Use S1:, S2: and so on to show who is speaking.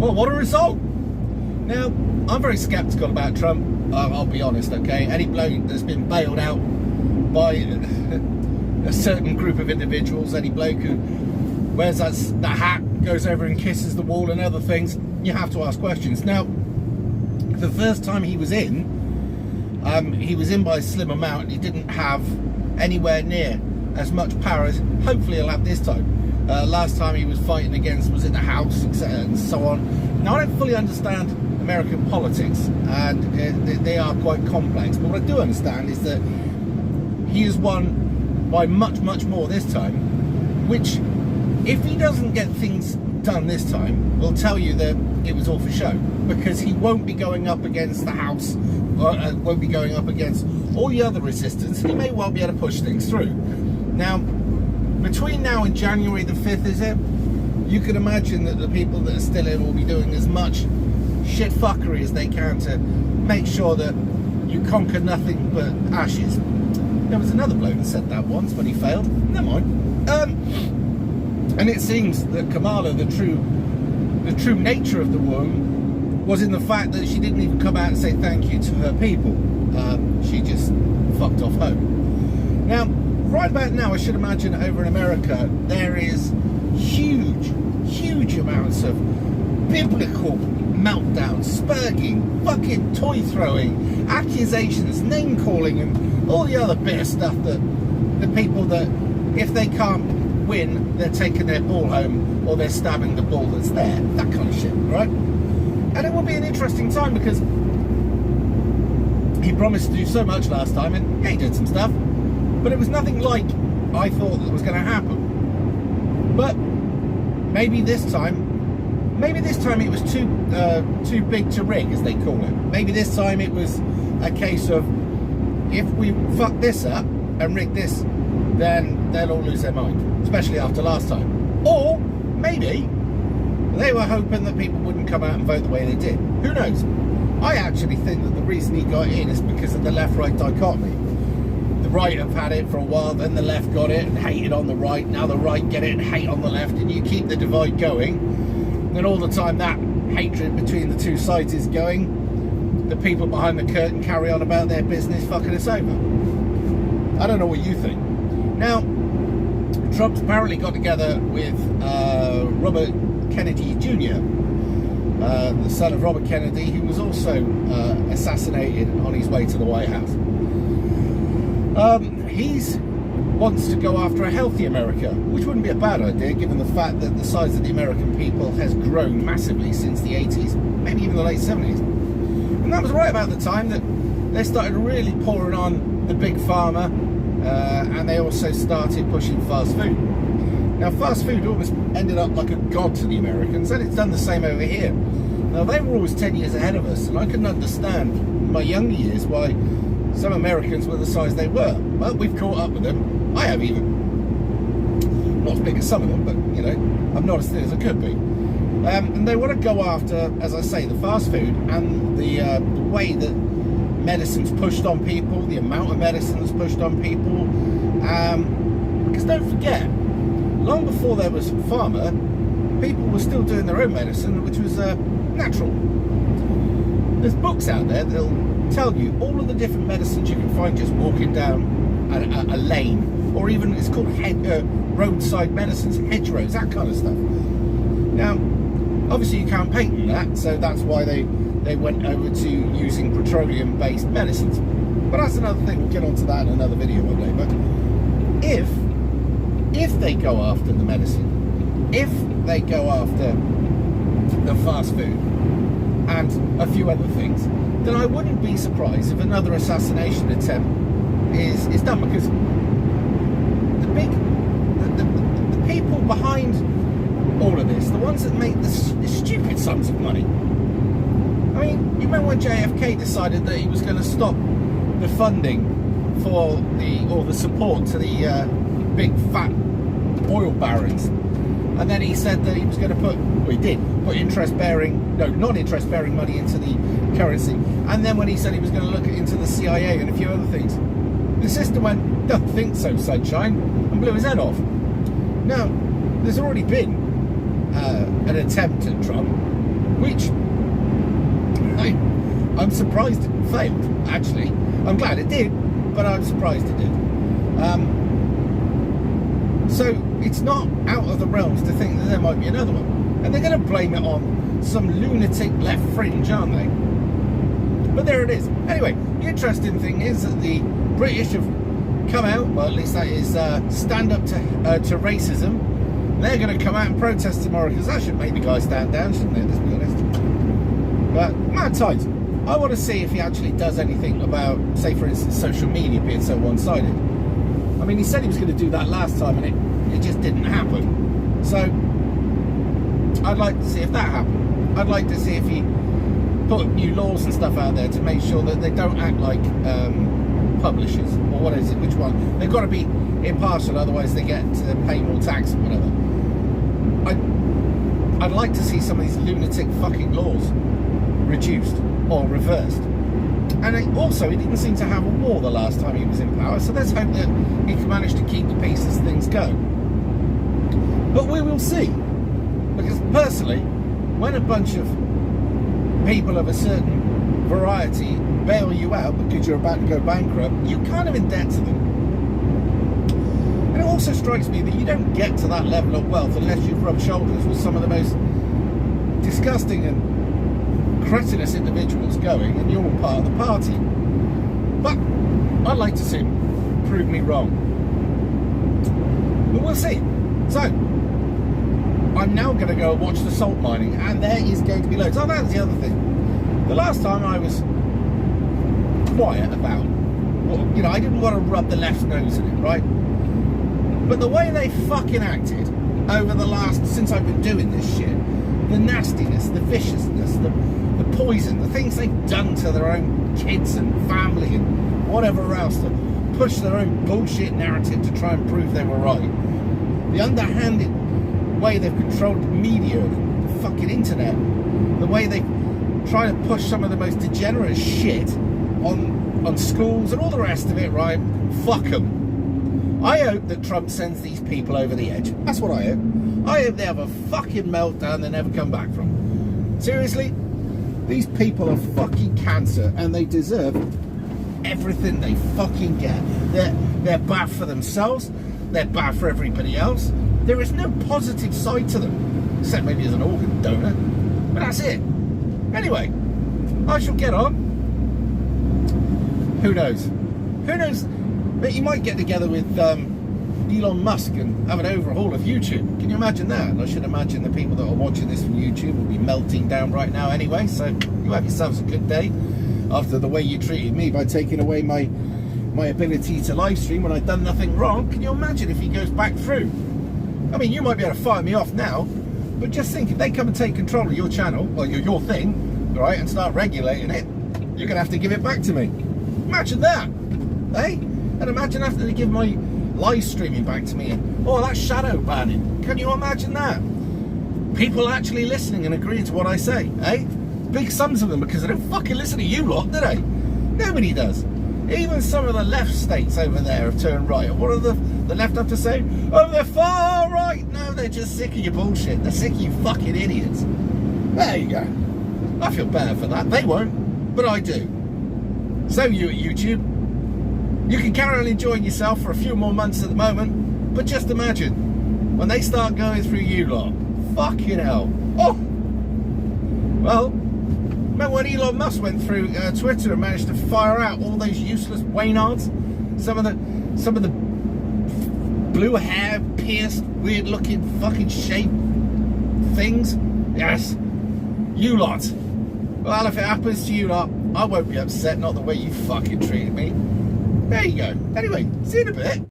S1: Well, what a result. Now, I'm very sceptical about Trump, I'll be honest, okay? Any bloke that's been bailed out by a certain group of individuals, any bloke who wears that hat, goes over and kisses the wall and other things, you have to ask questions. Now, the first time he was in by a slim amount. He didn't have anywhere near as much power as hopefully he'll have this time. Last time he was fighting against was in the House, etc., and so on. Now, I don't fully understand American politics, and they are quite complex, but what I do understand is that he has won by much, much more this time, which, if he doesn't get things done this time, will tell you that it was all for show, because he won't be going up against the House, or won't be going up against all the other resistance. He may well be able to push things through. Now, between now and January the 5th, is it? You can imagine that the people that are still in will be doing as much shit fuckery as they can to make sure that you conquer nothing but ashes. There was another bloke that said that once, but he failed. Never mind. And it seems that Kamala, the true nature of the woman, was in the fact that she didn't even come out and say thank you to her people. She just fucked off home. Now, right about now, I should imagine over in America, there is huge amounts of biblical meltdowns, spurging, fucking toy throwing, accusations, name calling, and all the other bit of stuff that the people that, if they can't win, they're taking their ball home, or they're stabbing the ball that's there, that kind of shit, right? And it will be an interesting time, because he promised to do so much last time, and he did some stuff, but it was nothing like I thought that was going to happen. But maybe this time it was too big to rig, as they call it. Maybe this time it was a case of, if we fuck this up and rig this, then they'll all lose their mind, especially after last time. Or maybe they were hoping that people wouldn't come out and vote the way they did. Who knows? I actually think that the reason he got in is because of the left-right dichotomy. The right have had it for a while, then the left got it and hated on the right. Now the right get it and hate on the left, and you keep the divide going. And all the time that hatred between the two sides is going, the people behind the curtain carry on about their business, fucking us over. I don't know what you think. Now, Trump's apparently got together with Robert Kennedy Jr., the son of Robert Kennedy, who was also assassinated on his way to the White House. He wants to go after a healthy America, which wouldn't be a bad idea, given the fact that the size of the American people has grown massively since the 80s, maybe even the late 70s. And that was right about the time that they started really pouring on the big pharma, and they also started pushing fast food. Now, fast food almost ended up like a god to the Americans, and it's done the same over here. Now, they were always 10 years ahead of us, and I couldn't understand in my younger years why some Americans were the size they were. Well, we've caught up with them. I have even. Not as big as some of them, but, you know, I'm not as thin as I could be. And they want to go after, as I say, the fast food and the way that medicine's pushed on people, the amount of medicine that's pushed on people. Because don't forget, long before there was pharma, people were still doing their own medicine, which was natural. There's books out there that'll tell you all of the different medicines you can find just walking down a lane, or even it's called roadside medicines, hedgerows, that kind of stuff. Now, obviously you can't patent that, so that's why they went over to using petroleum-based medicines. But that's another thing. We'll get onto that in another video one day. But if they go after the medicine, if they go after the fast food and a few other things, then I wouldn't be surprised if another assassination attempt is done, because the people behind all of this, the ones that make the stupid sums of money. I mean, you remember when JFK decided that he was going to stop the funding for the support to the big fat oil barons, and then he said that he was going to put non-interest bearing money into the currency, and then when he said he was going to look into the CIA and a few other things, the system went, "Don't think so, sunshine," and blew his head off. Now, there's already been an attempt at Trump which I'm surprised it failed, actually. I'm glad it did, but I'm surprised it did. So it's not out of the realms to think that there might be another one. And they're going to blame it on some lunatic left fringe, aren't they? But there it is. Anyway, the interesting thing is that the British have come out, well, at least that is stand up to racism. They're going to come out and protest tomorrow, because that should make the guy stand down, shouldn't it? Let's be honest. But mad times. I want to see if he actually does anything about, say for instance, social media being so one-sided. I mean, he said he was going to do that last time, and it just didn't happen. So I'd like to see if that happened. I'd like to see if he put new laws and stuff out there to make sure that they don't act like publishers, or what is it, which one? They've got to be impartial, otherwise they get to pay more tax or whatever. I'd like to see some of these lunatic fucking laws reduced or reversed. And he didn't seem to have a war the last time he was in power, so let's hope that he can manage to keep the peace as things go. But we will see, because personally, when a bunch of people of a certain variety bail you out because you're about to go bankrupt, you're kind of in debt to them. And it also strikes me that you don't get to that level of wealth unless you've rubbed shoulders with some of the most disgusting and cretinous individuals going, and you're all part of the party. But I'd like to see him prove me wrong. But we'll see. So I'm now going to go and watch the salt mining, and there is going to be loads. Oh, that's the other thing. The last time I was quiet about, well, I didn't want to rub the left nose in it, right? But the way they fucking acted over the since I've been doing this shit, the nastiness, the viciousness, the poison, the things they've done to their own kids and family and whatever else to push their own bullshit narrative to try and prove they were right. The underhanded way they've controlled the media, the fucking internet, the way they try to push some of the most degenerate shit on schools and all the rest of it, right? Fuck them. I hope that Trump sends these people over the edge. That's what I hope. I hope they have a fucking meltdown they never come back from. Seriously, these people are fucking cancer, and they deserve everything they fucking get. They're bad for themselves. They're bad for everybody else. There is no positive side to them, except maybe as an organ donor. But that's it. Anyway, I shall get on. Who knows? Who knows? But you might get together with Elon Musk and have an overhaul of YouTube. Can you imagine that? And I should imagine the people that are watching this from YouTube will be melting down right now anyway. So you have yourselves a good day after the way you treated me by taking away my ability to live stream when I've done nothing wrong. Can you imagine if he goes back through? I mean, you might be able to fire me off now, but just think, if they come and take control of your channel, or your thing, right, and start regulating it, you're going to have to give it back to me. Imagine that, eh? And imagine having to give my live streaming back to me, and, oh, that's shadow banning. Can you imagine that? People actually listening and agreeing to what I say, eh? Big sums of them, because they don't fucking listen to you lot, do they? Nobody does. Even some of the left states over there have turned right. What do the left have to say? Oh, they're far right. No, they're just sick of your bullshit. They're sick of you fucking idiots. There you go. I feel better for that. They won't, but I do. So you at YouTube, you can carry on enjoying yourself for a few more months at the moment, but just imagine when they start going through you lot. Fucking hell. Oh! Well, remember when Elon Musk went through Twitter and managed to fire out all those useless Waynards? Some of the blue hair, pierced, weird looking fucking shape things? Yes. You lot. Well, if it happens to you lot, I won't be upset, not the way you fucking treated me. There you go. Anyway, see you in a bit.